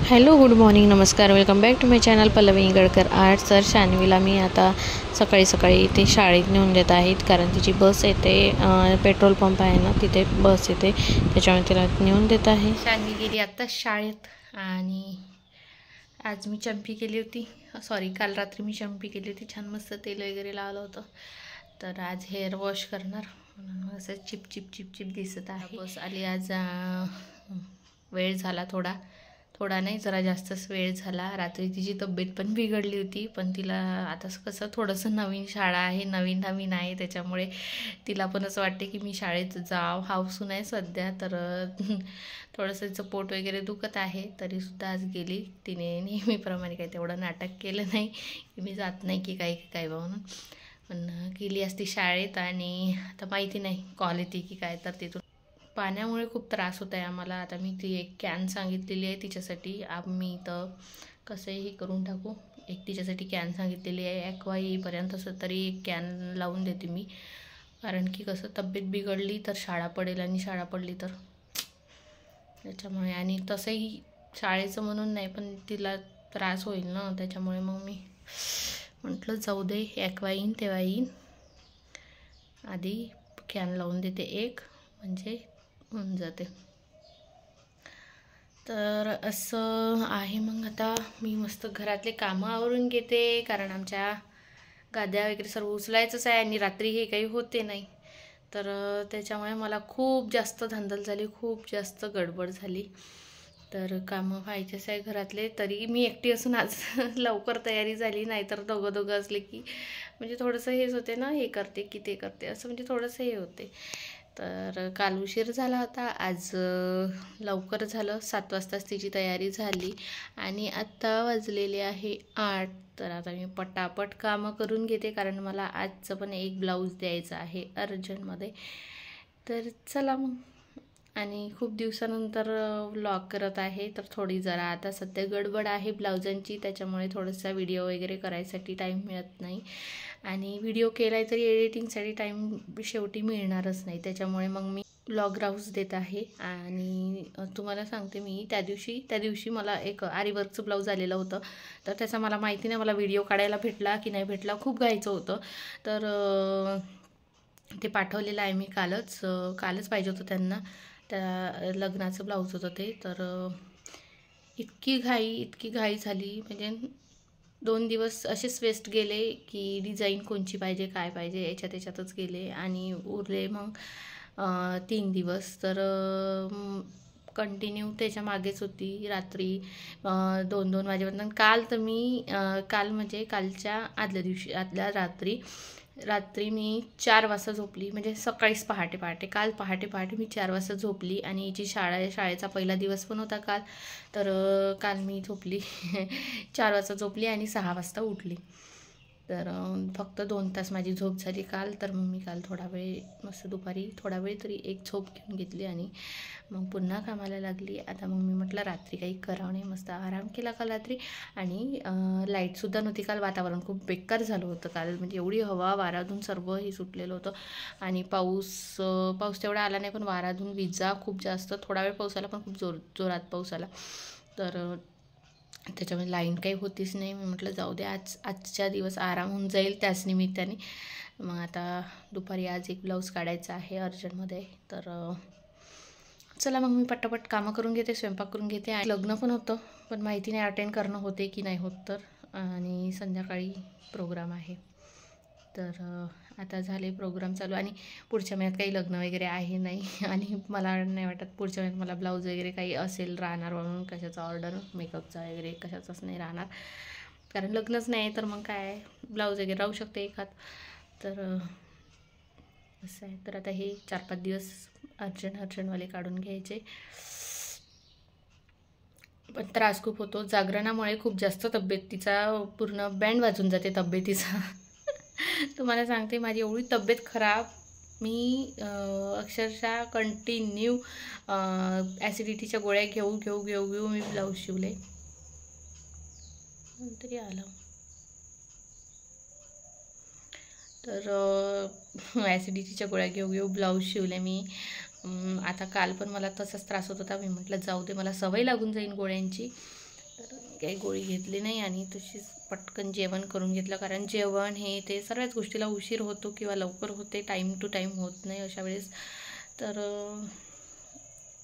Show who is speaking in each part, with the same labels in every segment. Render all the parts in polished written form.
Speaker 1: Hello, good morning, नमस्कार, welcome back to my channel Pallavi Ingalkar art. तर शान्वीला मी आता सकाळी सकाळी ते शाळेत नेऊन देत आहेत, कारण तिची बस येते, पेट्रोल पंप आहे ना तिथे बस येते, त्याच्यामुळे तिला नेऊन देत आहे. शान्वी गेली आत्ता शाळेत. आणि आज मी चंपी केली होती, काल रात्री मी चंपी केली होती, छान मस्त तेल वगैरे लावलं होतं. तर आज हेअर वॉश करणार म्हणून असं चिप चिप चिप चिप दिसत आहे. बस आली आज. वेळ झाला थोडा नाही, जरा जास्तच वेळ झाला. रात्री तिची तब्येत पण बिघडली होती, पण तिला आता कसं थोडंसं नवीन शाळा आहे, नवीन आहे, त्याच्यामुळे तिला पण असं वाटते की मी शाळेत जाव. हाऊसून आहे सध्या, तर थोडंसं तिचं पोट वगैरे दुखत आहे. तरीसुद्धा आज गेली. तिने नेहमीप्रमाणे काही तेवढं नाटक केलं नाही की मी जात नाही की काय म्हणून, पण गेली असती शाळेत. आणि आता माहिती नाही कॉल येते की काय, तर तिथून पाण्यामुळे खूप त्रास होत आहे आम्हाला. आता मी ती एक कॅन सांगितलेली आहे तिच्यासाठी. आम्ही तर कसंही करून टाकू, एक तिच्यासाठी कॅन सांगितलेली आहे. ॲक्वा येईपर्यंत तरी एक कॅन लावून देते मी, कारण की कसं तब्येत बिघडली तर शाळा पडेल, आणि शाळा पडली तर त्याच्यामुळे. आणि तसंही शाळेचं म्हणून नाही, पण तिला त्रास होईल ना, त्याच्यामुळे मग मी म्हटलं जाऊ दे, ॲक्वा येईन तेव्हा येईन, आधी कॅन लावून देते एक, म्हणजे होऊन जाते. तर असं आहे. मग आता मी मस्त घरातले कामं आवरून घेते, कारण आमच्या गाद्या वगैरे सर्व उचलायचंच आहे, आणि रात्री हे काही होते नाही, तर त्याच्यामुळे मला खूप जास्त धांदल झाली, खूप जास्त गडबड झाली. तर कामं व्हायचेच आहे घरातले. तरी मी एकटी असून आज लवकर तयारी झाली, नाही तर दोघं असले की म्हणजे थोडंसं हेच होते ना, हे करते की ते करते, असं म्हणजे थोडंसं हे होते. तर काल उशीर झाला होता, आज लवकर झालं. 7 वाजताच तिची तयारी झाली, आणि आत्ता वाजलेले आहे 8. तर आता मी पटापट कामं करून घेते, कारण मला आजचं पण एक ब्लाऊज द्यायचं आहे अर्जंटमध्ये. तर चला मग. आणि खूप दिवसानंतर व्लॉग करत आहे, तर थोडी जरा आता सध्या गडबड आहे ब्लाउजांची, त्याच्यामुळे थोडासा व्हिडिओ वगैरे करायसाठी टाईम मिळत नाही. आणि व्हिडिओ केला आहे तरी एडिटिंगसाठी टाईम शेवटी मिळणारच नाही, त्याच्यामुळे मग मी व्लॉग राऊज देत आहे. आणि तुम्हाला सांगते, मी त्या दिवशी मला एक आरीवर्कचं ब्लाऊज आलेलं होतं, तर त्याचा मला माहिती नाही, मला व्हिडिओ काढायला भेटला की नाही भेटला, खूप घायचं होतं. तर ते पाठवलेलं आहे मी कालच पाहिजे होतं त्यांना, त्या लग्नाचं ब्लाऊज होतं ते. तर इतकी घाई झाली, म्हणजे 2 दिवस असेच वेस्ट गेले की डिझाईन कोणची पाहिजे, काय पाहिजे, याच्यातच गेले. आणि उरले मग 3 दिवस, तर कंटिन्यू त्याच्या मागेच होती. रात्री 2-2 वाजेपर्यंत. काल तर मी काल म्हणजे कालच्या आदल्या रात्री मी 4 वाजता झोपली, म्हणजे सकाळीच पहाटे काल पहाटे मी 4 वाजता झोपली. आणि हिची शाळेचा पहिला दिवस पण होता काल, तर काल मी झोपली 4 वाजता झोपली आणि 6 वाजता उठली. तर फक्त 2 तास माझी झोप झाली काल. तर मग मी काल थोडा वेळ मस्त दुपारी थोडा वेळ तरी एक झोप घेऊन घेतली, आणि मग पुन्हा कामाला लागली. आता मग मी म्हटलं रात्री काही करावं नाही, मस्त आराम केला काल रात्री. आणि लाईटसुद्धा नव्हती काल. वातावरण खूप बेकार झालं होतं काल, म्हणजे एवढी हवा वाराधून सर्व हे सुटलेलं होतं. आणि पाऊस तेवढा आला नाही, पण वाराधून विजा खूप जास्त. थोडा वेळ पाऊस आला, पण खूप जोरात पाऊस आला. तर त्याच्यामुळे लाईन काही होतीच नाही. मी म्हटलं जाऊ दे, आजच्या दिवस आराम होऊन जाईल त्याच निमित्ताने. मग आता दुपारी आज एक ब्लाऊज काढायचा आहे अर्जंटमध्ये. तर चला मग मी पटापट कामं करून घेते, स्वयंपाक करून घेते. लग्न पण होतं, पण माहिती नाही अटेंड करणं होते की नाही होत. तर आणि संध्याकाळी प्रोग्राम आहे. तर आता झाले प्रोग्राम चालू, आणि पुढच्या महिन्यात काही लग्न वगैरे आहे नाही. आणि मला नाही वाटत पुढच्या महिन्यात मला ब्लाऊज वगैरे काही असेल राहणार म्हणून, कशाचा ऑर्डर मेकअपचा वगैरे कशाचाच नाही राहणार, कारण लग्नच नाही. तर मग काय ब्लाऊज वगैरे राहू शकते एखाद. तर असं आहे. तर आता हे 4-5 दिवस अर्जंटवाले काढून घ्यायचे. पण त्रास खूप होतो जागरणामुळे, खूप जास्त तब्येतीचा पूर्ण बँड वाजून जाते तब्येतीचा. तुम्हाला सांगते, माझी एवढी तब्येत खराब, मी अक्षरशः कंटिन्यू ॲसिडिटीच्या गोळ्या घेऊ मी ब्लाऊज शिवले. तरी आलं. तर ॲसिडिटीच्या गोळ्या घेऊ ब्लाऊज शिवले मी. आता काल पण मला तसाच त्रास होत होता. मी म्हटलं जाऊ दे, मला सवय लागून जाईल गोळ्यांची. तर काही गोळी घेतली नाही आणि तशीच पटकन जेवण करून घेतलं, कारण जेवण हे ते सर्वच गोष्टीला उशीर होतो किंवा लवकर होते, टाईम टू टाईम होत नाही अशा वेळेस. तर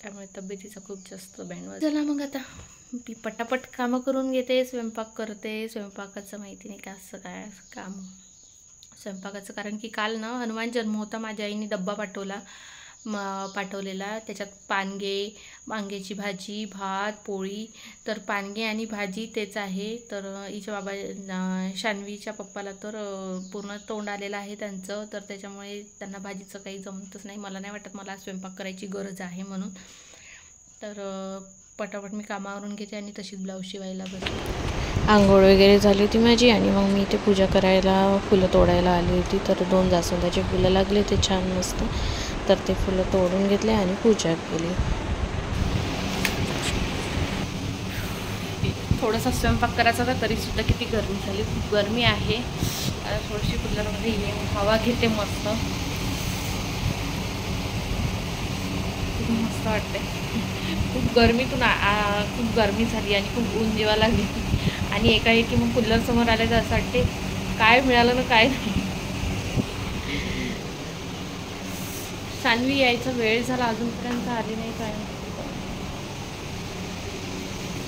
Speaker 1: त्यामुळे तब्येतीचा खूप जास्त बँड. चला मग आता मी पटापट कामं करून घेते, स्वयंपाक करते. स्वयंपाकाचं माहिती नाही कसं काय काम स्वयंपाकाचं, कारण की काल ना हनुमान जन्म होता, माझ्या आईने डब्बा पाठवलेला. त्याच्यात वांग्याची भाजी, भात, पोळी. तर पानगे आणि भाजी तेच आहे. तर हिच्या शान्वीच्या पप्पाला तर पूर्ण तोंड आलेलं आहे त्यांचं, तर त्याच्यामुळे त्यांना भाजीचं काही जमतच नाही. मला नाही वाटत मला स्वयंपाक करायची गरज आहे म्हणून. तर पटापट मी कामावरून घेते आणि तशीच ब्लाऊज शिवायला बसते. आंघोळ वगैरे झाली होती माझी आणि मग मी इथे पूजा करायला फुलं तोडायला आली होती. तर 2 जास्वंदाचे फुलं लागले ते छान मस्त, तर ते फुलं तोडून घेतले आणि पूजा केली. थोडासा स्वयंपाक करायचा होता तरीसुद्धा किती गरमी झाली, खूप गरमी आहे. थोडीशी कुलरमध्ये हवा घेते, मस्त मस्त वाटते. खूप गरमीतून खूप गरमी झाली आणि खूप ऊन जेव्हा लागली आणि एकाएकी मग कूलर समोर आले तर असं वाटते काय मिळालं ना काय नाही. शान्वी यायचा वेळ झाला, अजूनपर्यंत आली नाही काय.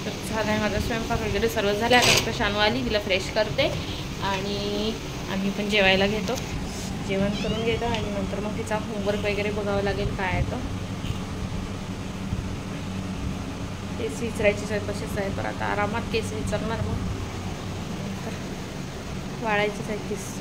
Speaker 1: तर झाला आहे माझा स्वयंपाक वगैरे सर्व झाले. आता फक्त शानू आली, तिला फ्रेश करते आणि आम्ही पण जेवायला घेतो. जेवण करून घेतो आणि नंतर मग तिचा होमवर्क वगैरे बघावं लागेल काय आहे. तर केस विचरायचेच आहेत तसेच आहे, तर आता आरामात केस विचारणार, मग तर वाळायचेच आहेत केस.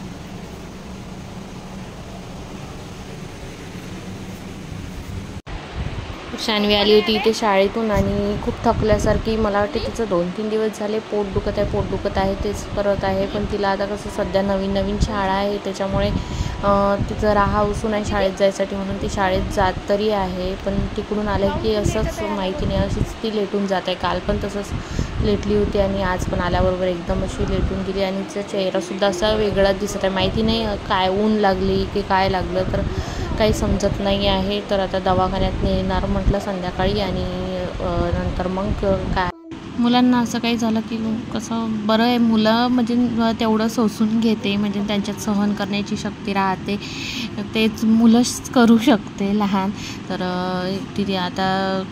Speaker 1: शान्वी आली होती इथे शाळेतून आणि खूप थकल्यासारखी, मला वाटते तिचं 2-3 दिवस झाले पोट दुखत आहे तेच करत आहे. पण तिला आता कसं सध्या नवीन शाळा आहे त्याच्यामुळे तिचं हौसून आहे शाळेत जायसाठी, म्हणून ती शाळेत जात तरी आहे. पण तिकडून आलं की असंच माहिती नाही, अशीच ती लेटून जात आहे. काल पण तसंच लेटली होती आणि आज पण आल्याबरोबर एकदम अशी लेटून गेली आणि तिचा चेहरासुद्धा असा वेगळाच दिसत आहे. माहिती नाही काय ऊन लागली की काय लागलं, तर काही समजत नाही आहे. तर आता दवाखान्यात नेणार म्हटलं संध्याकाळी आणि नंतर मग काय. मुलांना असं काही झालं की कसं बरं आहे, मुलं म्हणजे तेवढं सोसून घेते, म्हणजे त्यांच्यात सहन करण्याची शक्ती राहते, तेच मुलंच करू शकते लहान. तर तिथे आता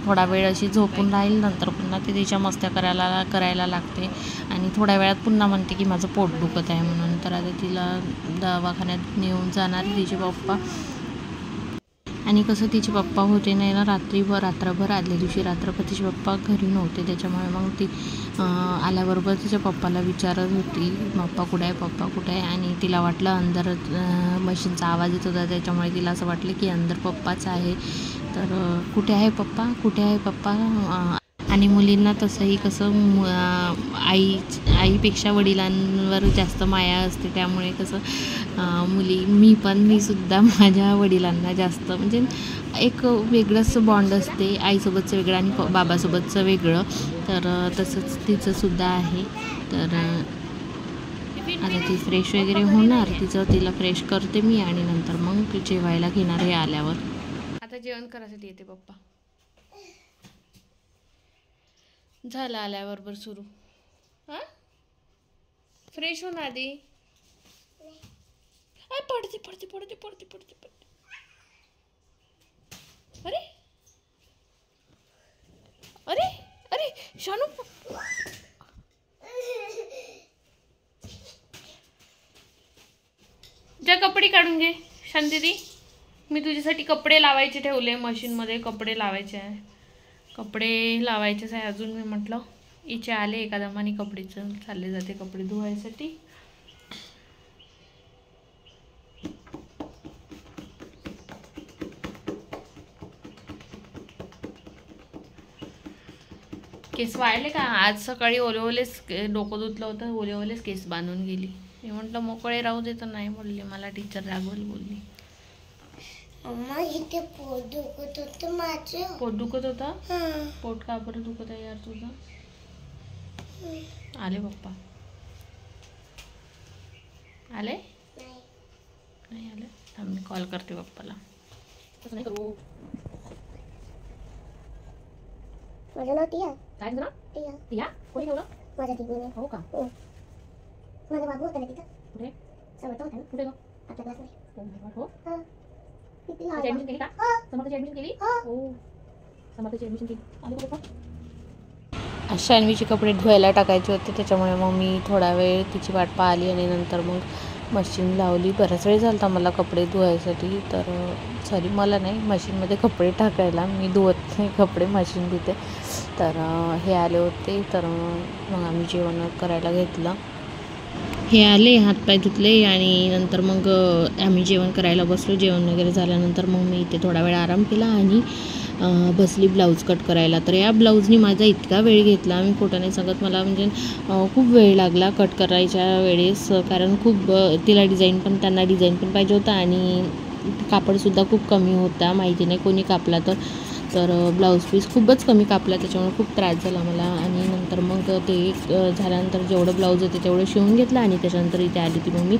Speaker 1: थोडा वेळ अशी झोपून राहील, नंतर पुन्हा ती तिच्या मस्त्या करायला लागते आणि थोड्या वेळात पुन्हा म्हणते की माझं पोट दुखत आहे म्हणून. तर आता तिला दवाखान्यात नेऊन जाणार तिचे पप्पा. आणि कसं तिचे पप्पा होते नाही ना रात्रभर, आदल्या दिवशी रात्रभर तिचे पप्पा घरी नव्हते, त्याच्यामुळे मग ती आल्याबरोबर तिच्या पप्पाला विचारत होती पप्पा कुठे आहे. आणि तिला वाटलं अंदर मशीनचा आवाज येत होता, त्याच्यामुळे तिला असं वाटलं की अंदर पप्पाच आहे. तर कुठे आहे पप्पा. आणि मुलींना तसंही कसं आईपेक्षा वडिलांवर जास्त माया असते, त्यामुळे कसं मी सुद्धा माझ्या वडिलांना जास्त, म्हणजे एक वेगळंच बॉन्ड असते, आईसोबतचं वेगळं आणि बाबासोबतचं वेगळं. तर तसंच तिचंसुद्धा आहे. तर आता ती फ्रेश वगैरे होणार, तिला फ्रेश करते मी आणि नंतर मग जेवायला घेणार हे आल्यावर. आता जेवण करायसाठी येते पप्पा. झालं आल्याबरोबर सुरू. हां फ्रेश होऊन आधी. पडते. अरे शानू, जा कपडे काढून घे. शांती, मी तुझ्यासाठी कपडे लावायचे ठेवले मशीनमध्ये, कपडे लावायचे आहे अजून. मी म्हटलं इथे आले एका दमाने कपडेचं चालले जाते कपडे धुवायसाठी. केस वाळले का? आज सकाळी ओलेच डोकं धुतलं होतं, ओलेच केस बांधून गेली. मी म्हटलं मोकळे राहू दे, तर नाही बोलली, मला टीचर रागवल बोलली.
Speaker 2: इथे पोट दुखत होतं माझं.
Speaker 1: पोट दुखत होतं? पोट का बरं दुखत आहे यार तुझं? आले पप्पा? आले नाही आले? थांब मी कॉल करते पप्पाला. कसं नाही करू.
Speaker 2: माझं नाव टिया.
Speaker 1: काय तुझं नाव? टिया. कोणी ठेवलं?
Speaker 2: माझ्या टीव्हीने.
Speaker 1: हो का?
Speaker 2: माझा बाबू होता ना तिथं.
Speaker 1: कुठे?
Speaker 2: समोर होता ना.
Speaker 1: कुठे ग?
Speaker 2: आपल्या क्लासमध्ये.
Speaker 1: Oh my God, हो.
Speaker 2: हा. किती लहान.
Speaker 1: ऍडमिशन केली का?
Speaker 2: हा.
Speaker 1: समर्थची ऍडमिशन केली?
Speaker 2: हा.
Speaker 1: हो. समर्थची ऍडमिशन केली. आली का पप्पा? शान्वीचे कपडे धुवायला टाकायचे होते, त्याच्यामुळे मग मी थोडा वेळ तिची वाट पाहिली आणि नंतर मग मशीन लावली. बराच वेळ झाला मला कपडे धुवायसाठी, तर सॉरी मला नाही, मशीनमध्ये कपडे टाकायला. मी धुवत नाही कपडे, मशीन धुते. तर हे आले होते, तर मग आम्ही जेवण करायला घेतलं. हे आले, हातपाय धुतले आणि नंतर मग आम्ही जेवण करायला बसलो. जेवण वगैरे झाल्यानंतर मग मी इथे थोडा वेळ आराम केला आणि बसली ब्लाऊज कट करायला. तर या ब्लाऊजनी माझा इतका वेळ घेतला, मी खोटं नाही सांगत, मला म्हणजे खूप वेळ लागला कट करायच्या वेळेस, कारण खूप तिला डिझाईन पण, त्यांना डिझाईन पण पाहिजे होता आणि कापडसुद्धा खूप कमी होता. माहिती नाही कोणी कापला तर ब्लाऊज पीस खूपच कमी कापला, त्याच्यामुळे खूप त्रास झाला मला. आणि नंतर मग ते झाल्यानंतर जेवढं ब्लाऊज होते तेवढं शिवून घेतलं आणि त्याच्यानंतर इथे आली होती. मग मी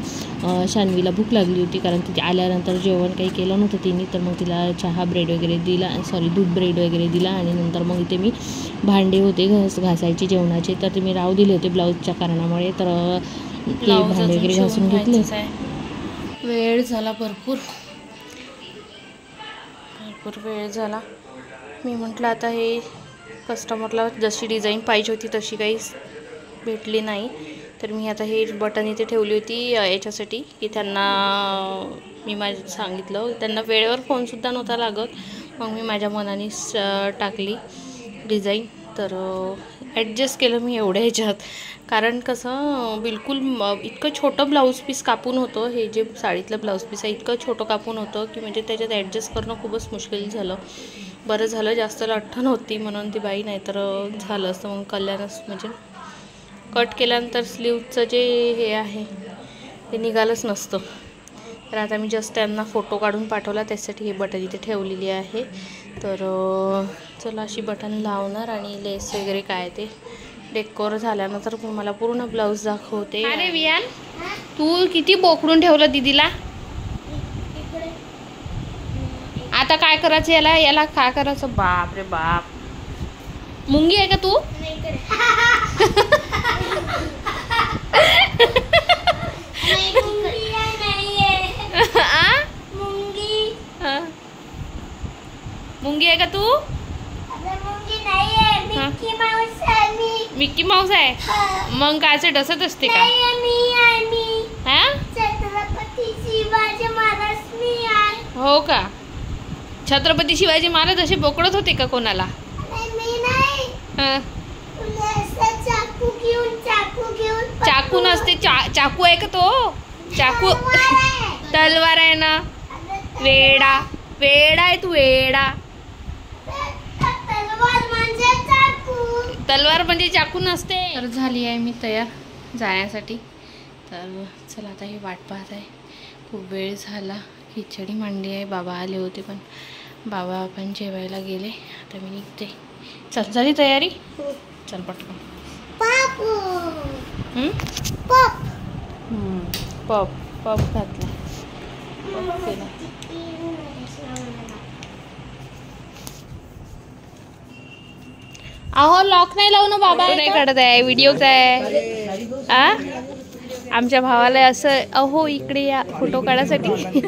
Speaker 1: शान्वीला भूक लागली होती, कारण तिथे आल्यानंतर जेवण काही केलं नव्हतं तिने, तर मग तिला चहा ब्रेड वगैरे दिला, दूध ब्रेड वगैरे दिला. आणि नंतर मग इथे मी भांडे होते घासायचे जेवणाचे, तर ते मी राहू दिले होते ब्लाऊजच्या कारणामुळे, तर ते भांडे वगैरे घासून घेतले. वेळ झाला, भरपूर वेळ झाला. मी म्हटलं आता हे कस्टमरला जशी डिझाईन पाहिजे होती तशी काहीच भेटली नाही, तर मी आता हे बटन इथे ठेवली होती याच्यासाठी की त्यांना मी सांगितलं, त्यांना वेळेवर फोनसुद्धा नव्हता लागत, मग मी माझ्या मनानेच टाकली डिझाईन. तर ॲडजस्ट केलं मी एवढ्या ह्याच्यात, कारण कसं बिलकुल इतकं छोटं ब्लाऊज पीस कापून होतं, हे जे साडीतलं ब्लाऊज पीस आहे इतकं छोटं कापून होतं की म्हणजे त्याच्यात ॲडजस्ट करणं खूपच मुश्किल झालं. बरं झालं जास्त लठ्ठण होती म्हणून ती बाई, नाही तर झालं असतं मग कल्याणच, म्हणजे कट केल्यानंतर स्लीवचं जे हे आहे ते निघालंच नसतं. तर आता मी जस्ट त्यांना फोटो काढून पाठवला, त्यासाठी हे बटन इथे ठेवलेली आहे. तर चला अशी बटन लावणार आणि लेस वगैरे काय ते डेकोर झाल्यानंतर मला पूर्ण ब्लाऊज दाखवते. अरे वियान, तू किती बोकडून ठेवलं दीदीला. आता काय करायचं, याला काय करायचं. बाप रे बाप, मुंगी आहे का तू. मुंगी आहे का तू. मिक्की माऊस आहे. मग कायचे डसत असते का. हो का. छत्रपती शिवाजी महाराज असे बोकडत होते का कोणाला. चाकू नसते, चाकू आहे का तो. चाकू तलवार आहे ना. वेडा आहे तू, वेडा. तलवार म्हणजे चाकू नसते. तर झाली आहे मी तयार जाण्यासाठी. तर चला आता हे वाट पाहत आहे, खूप वेळ झाला. खिचडी मांडली आहे, बाबा आले होते पण बाबा पण जेवायला गेले. आता मी निघते. चल, झाली तयारी. चल पटकन. पप घातला. अहो लॉक नाही लावू ना बाबा, नाही काढत आहे, व्हिडिओच आहे. आमच्या भावाला असं अहो इकडे या फोटो काढायसाठी.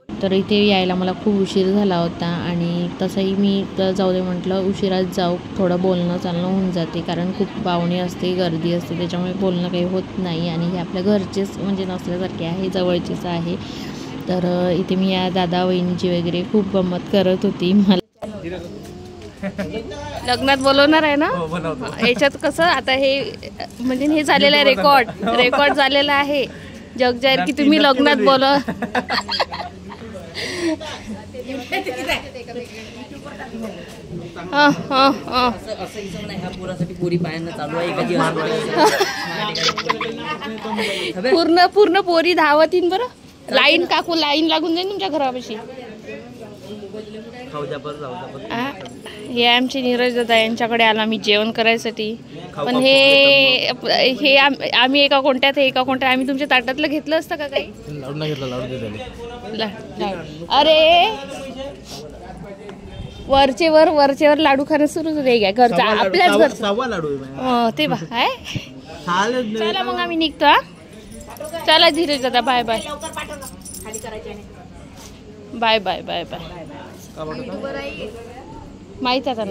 Speaker 1: तर इथे यायला मला खूप उशीर झाला होता आणि तसंही मी जाऊ दे म्हटलं, उशिराच जाऊ, थोडं बोलणं चालणं होऊन जाते, कारण खूप पाहुणे असते, गर्दी असते, त्याच्यामुळे बोलणं काही होत नाही. आणि हे आपल्या घरचेच म्हणजे नसल्यासारखे आहे, जवळचेच आहे. तर इथे मी या दादा वहिनीची वगैरे खूप गंमत करत होती. मला लग्नात बोलवणार आहे ना, याच्यात कसं आता हे म्हणजे हे झालेलं आहे, रेकॉर्ड झालेला आहे जग जाहीर की तुम्ही लग्नात बोलव. पूर्ण पोरी धावतीन बरं. लाईन काकू, लाईन लागून जाईल तुमच्या घरापाशी. हे आमचे नीरज दादा, यांच्याकडे आला मी जेवण करायसाठी, पण हे आम्ही एका कोणत्यात आम्ही तुमच्या ताटातलं घेतलं असतं का काही. अरे वरचे वर लाडू खाणं सुरूच होते घ्या घरचा आपल्याच घरचा
Speaker 3: सव्वा लाडू आहे
Speaker 1: ते बा काय
Speaker 3: चालेल
Speaker 1: चला मग आम्ही निघतो हा. चला धीरे दादा bye bye bye bye bye bye माहित आहे का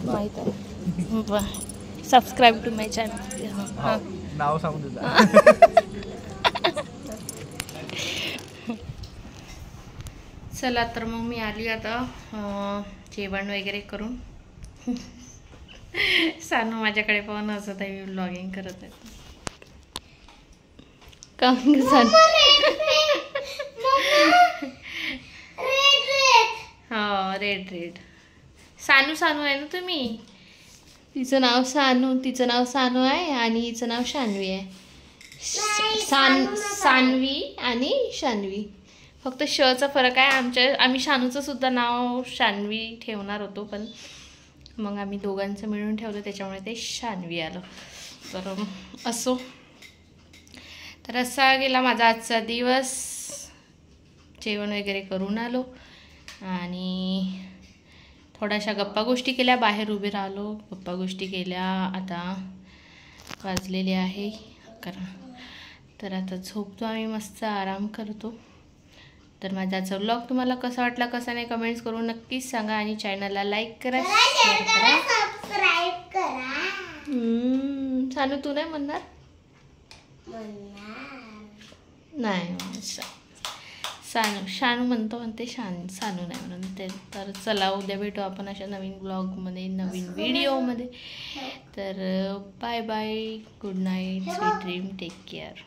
Speaker 1: माहित आहे सबस्क्राईब टू माय चॅनल
Speaker 3: नाव सांगून देता
Speaker 1: चला तर मग मी आली आता जेवण वगैरे करून सानू माझ्याकडे पाहून असत आहे मी ब्लॉगिंग करत आहे काहून सानू हो रेड सानू आहे ना तुम्ही तिचं नाव सानू आहे आणि हिचं नाव शान्वी आहे सान्वी आणि शान्वी फक्त शचा फरक आहे आम्ही शानूचं सुद्धा नाव शान्वी ठेवणार होतो पण मग आम्ही दोघांचं मिळून ठेवलं त्याच्यामुळे ते शान्वी आलं तर असो तर असा गेला माझा आजचा दिवस जेवण वगैरे करून आलो आणि थोड्याशा गप्पा गोष्टी केल्या बाहेर उभे राहिलो गप्पा गोष्टी केल्या आता वाजलेले आहे 11 तर आता झोपतो आम्ही मस्त आराम करतो तर माझा आजचा व्लॉग तुम्हाला कसा वाटला कसा नाही कमेंट्स करून नक्कीच सांगा आणि चॅनलला लाईक करा शेअर करा
Speaker 2: सबस्क्राइब करा
Speaker 1: सानू तू नाही म्हणणार नाही शानू म्हणते सानू नाही म्हणून ते तर चला उद्या भेटू आपण अशा नवीन ब्लॉगमध्ये नवीन व्हिडिओमध्ये तर bye bye good night sweet dream take care